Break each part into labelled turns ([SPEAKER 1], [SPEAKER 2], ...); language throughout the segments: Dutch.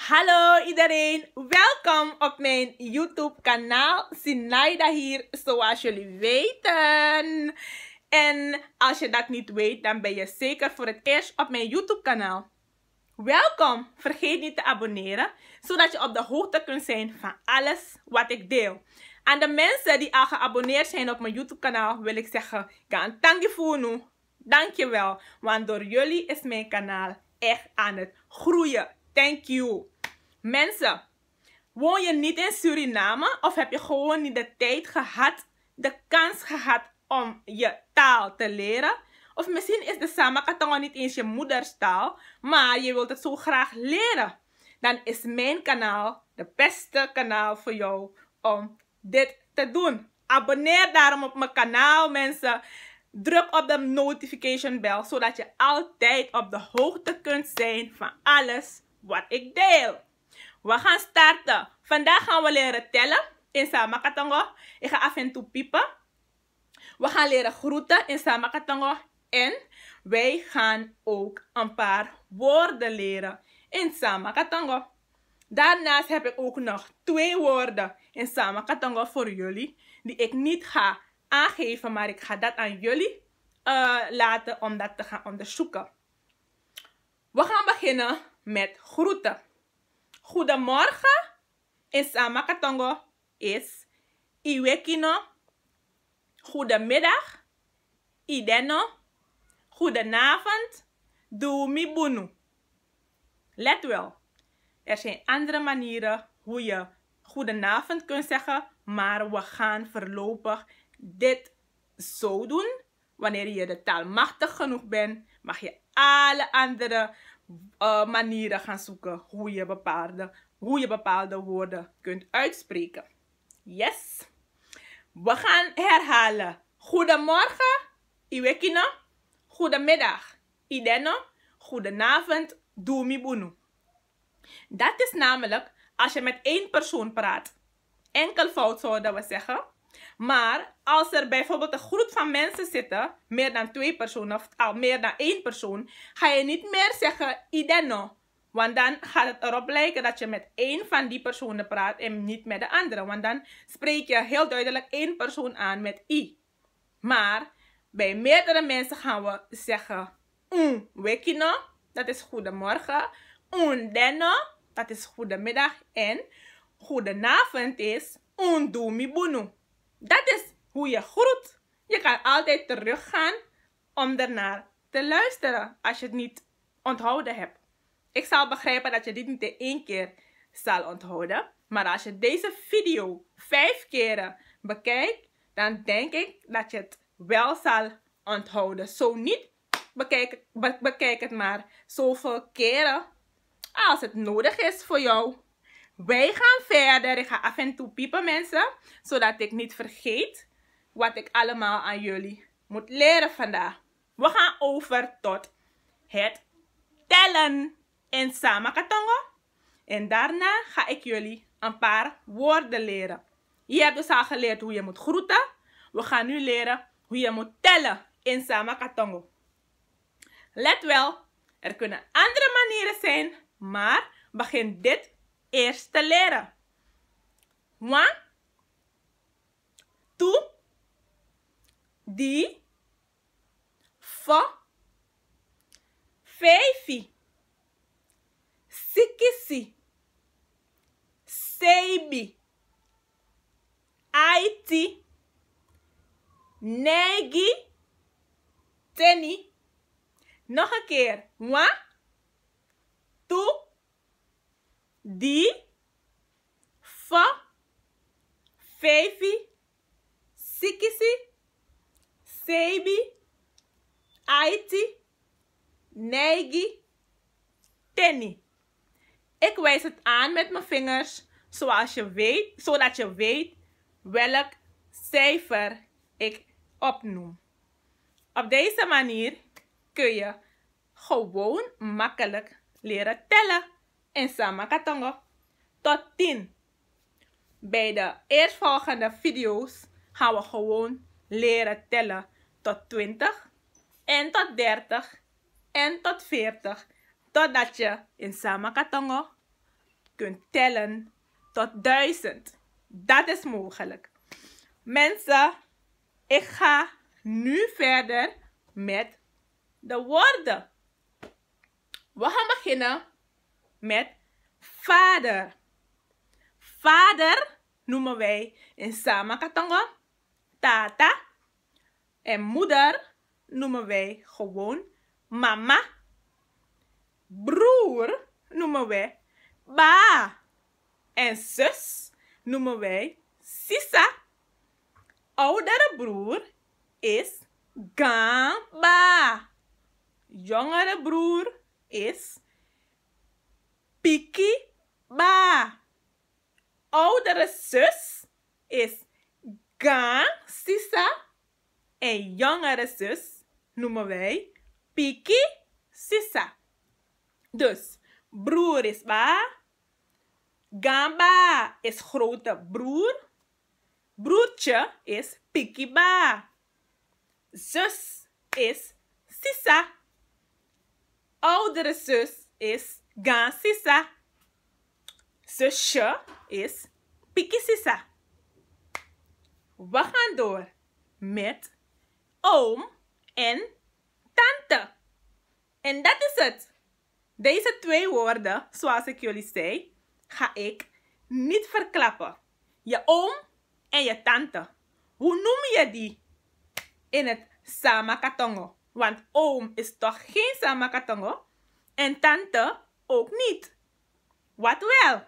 [SPEAKER 1] Hallo iedereen, welkom op mijn YouTube kanaal. Sinaida hier, zoals jullie weten. En als je dat niet weet, dan ben je zeker voor het eerst op mijn YouTube kanaal. Welkom, vergeet niet te abonneren, zodat je op de hoogte kunt zijn van alles wat ik deel. Aan de mensen die al geabonneerd zijn op mijn YouTube kanaal wil ik zeggen, kan tankjefunu. Dankjewel, want door jullie is mijn kanaal echt aan het groeien. Thank you. Mensen, woon je niet in Suriname of heb je gewoon niet de tijd gehad, de kans gehad om je taal te leren? Of misschien is de Samakatongo niet eens je moederstaal, maar je wilt het zo graag leren. Dan is mijn kanaal de beste kanaal voor jou om dit te doen. Abonneer daarom op mijn kanaal, mensen. Druk op de notification bell, zodat je altijd op de hoogte kunt zijn van alles wat ik deel. We gaan starten. Vandaag gaan we leren tellen in Samakatongo. Ik ga af en toe piepen. We gaan leren groeten in Samakatongo. En wij gaan ook een paar woorden leren in Samakatongo. Daarnaast heb ik ook nog 2 woorden in Samakatongo voor jullie. Die ik niet ga aangeven, maar ik ga dat aan jullie laten om dat te gaan onderzoeken. We gaan beginnen met groeten. Goedemorgen in Samakatongo is Iwekino. Goedemiddag, Ideno. Goedenavond, Dumibunu. Let wel, er zijn andere manieren hoe je goedenavond kunt zeggen, maar we gaan voorlopig dit zo doen. Wanneer je de taal machtig genoeg bent, mag je alle andere manieren gaan zoeken hoe je bepaalde woorden kunt uitspreken. Yes. We gaan herhalen. Goedemorgen, Iwekino. Goedemiddag, Ideno. Goedenavond, Dumibunu. Dat is namelijk als je met 1 persoon praat. Enkelvoud zouden we zeggen. Maar als er bijvoorbeeld een groep van mensen zitten, meer dan 2 personen of al meer dan 1 persoon, ga je niet meer zeggen Ideno. Want dan gaat het erop lijken dat je met 1 van die personen praat en niet met de andere. Want dan spreek je heel duidelijk 1 persoon aan met I. Maar bij meerdere mensen gaan we zeggen wekino, dat is goedemorgen. Deno, dat is goedemiddag. En goedenavond is dumibunu. Dat is hoe je groet. Je kan altijd teruggaan om ernaar te luisteren als je het niet onthouden hebt. Ik zal begrijpen dat je dit niet in 1 keer zal onthouden. Maar als je deze video 5 keren bekijkt, dan denk ik dat je het wel zal onthouden. Zo niet, bekijk het maar zoveel keren als het nodig is voor jou. Wij gaan verder. Ik ga af en toe piepen, mensen, zodat ik niet vergeet wat ik allemaal aan jullie moet leren vandaag. We gaan over tot het tellen in Samakatongo. En daarna ga ik jullie een paar woorden leren. Je hebt dus al geleerd hoe je moet groeten. We gaan nu leren hoe je moet tellen in Samakatongo. Let wel, er kunnen andere manieren zijn, maar begin dit eerst te leren. 1, 2, 3, 4, 5, 6, 7, 8, 9, 10. Nog een keer. 1, 2, 3, 4, 5, 6, 7, 8, 9, 10. Ik wijs het aan met mijn vingers, zodat je weet welk cijfer ik opnoem. Op deze manier kun je gewoon makkelijk leren tellen in Samakatongo tot 10. Bij de eerstvolgende video's gaan we gewoon leren tellen tot 20 en tot 30 en tot 40, totdat je in Samakatongo kunt tellen tot 1000. Dat is mogelijk. Mensen, ik ga nu verder met de woorden. We gaan beginnen met vader. Vader noemen wij in Samakatongo tata. En moeder noemen wij gewoon mama. Broer noemen wij ba. En zus noemen wij sisa. Oudere broer is gamba. Jongere broer is piki ba. Oudere zus is gang sisa. En jongere zus noemen wij piki sisa. Dus broer is ba. Gamba is grote broer. Broertje is piki ba. Zus is sisa. Oudere zus is gang sisa. Zusje is piki sisa. We gaan door met oom en tante. En dat is het. Deze twee woorden, zoals ik jullie zei, ga ik niet verklappen. Je oom en je tante. Hoe noem je die in het Samakatongo? Want oom is toch geen Samakatongo en tante ook niet. Wat wel?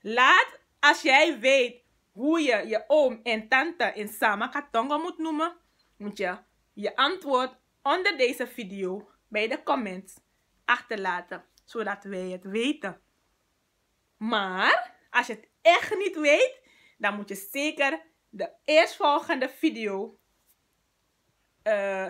[SPEAKER 1] Laat, als jij weet hoe je je oom en tante in Samakatongo moet noemen, moet je je antwoord onder deze video bij de comments achterlaten, zodat wij het weten. Maar als je het echt niet weet, dan moet je zeker de eerstvolgende video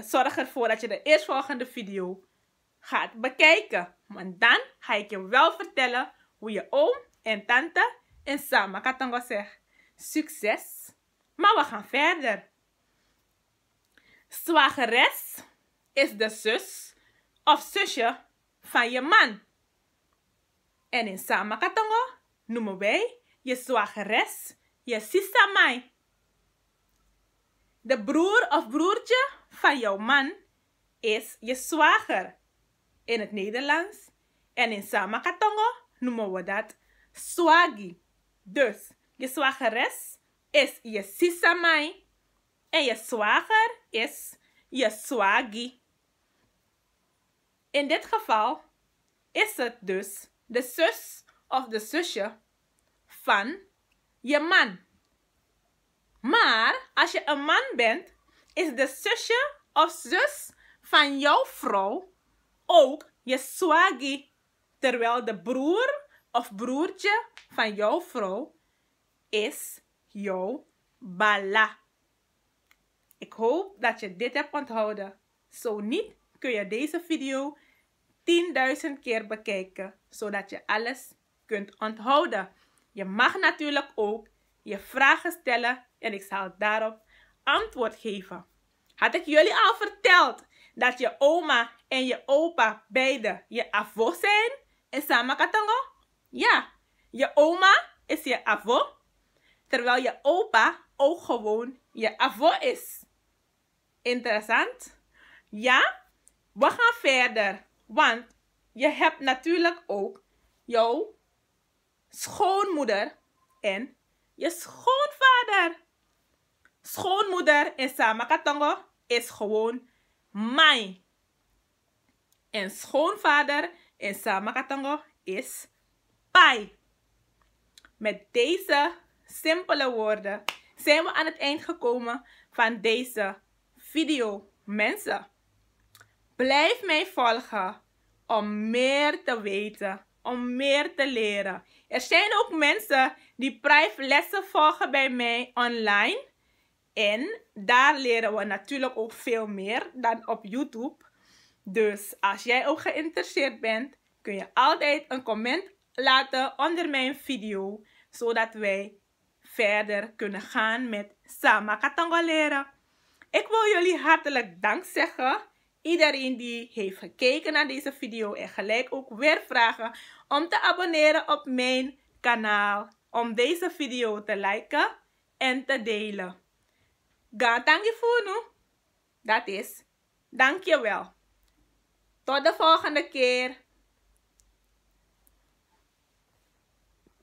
[SPEAKER 1] zorg ervoor dat je de eerstvolgende video gaat bekijken. Want dan ga ik je wel vertellen hoe je oom en tante in Samakatongo zegt. Succes! Maar we gaan verder. Zwageres is de zus of zusje van je man. En in Samakatongo noemen wij je zwageres je sisamai. De broer of broertje van jouw man is je zwager in het Nederlands. En in Samakatongo noemen we dat swagi. Dus je zwageres is je sisamai. En je zwager is je swagi. In dit geval is het dus de zus of de zusje van je man. Maar als je een man bent, is de zusje of zus van jouw vrouw ook je swagi. Terwijl de broer of broertje van jouw vrouw is jouw bala. Ik hoop dat je dit hebt onthouden. Zo niet, kun je deze video 10.000 keer bekijken, zodat je alles kunt onthouden. Je mag natuurlijk ook je vragen stellen en ik zal daarop antwoord geven. Had ik jullie al verteld dat je oma en je opa beide je avo zijn in Samakatongo? Ja, je oma is je avo, terwijl je opa ook gewoon je avo is. Interessant? Ja, we gaan verder, want je hebt natuurlijk ook jouw schoonmoeder en je schoonvader. Schoonmoeder in Samakatongo is gewoon mai. En schoonvader in Samakatongo is pai. Met deze simpele woorden zijn we aan het eind gekomen van deze video. Mensen, blijf mij volgen om meer te weten, om meer te leren. Er zijn ook mensen die lessen volgen bij mij online. En daar leren we natuurlijk ook veel meer dan op YouTube. Dus als jij ook geïnteresseerd bent, kun je altijd een comment laten onder mijn video, zodat wij verder kunnen gaan met Samakatongo leren. Ik wil jullie hartelijk dank zeggen iedereen die heeft gekeken naar deze video en gelijk ook weer vragen om te abonneren op mijn kanaal. Om deze video te liken en te delen. Gatangifunu. Dat is, dankjewel. Tot de volgende keer.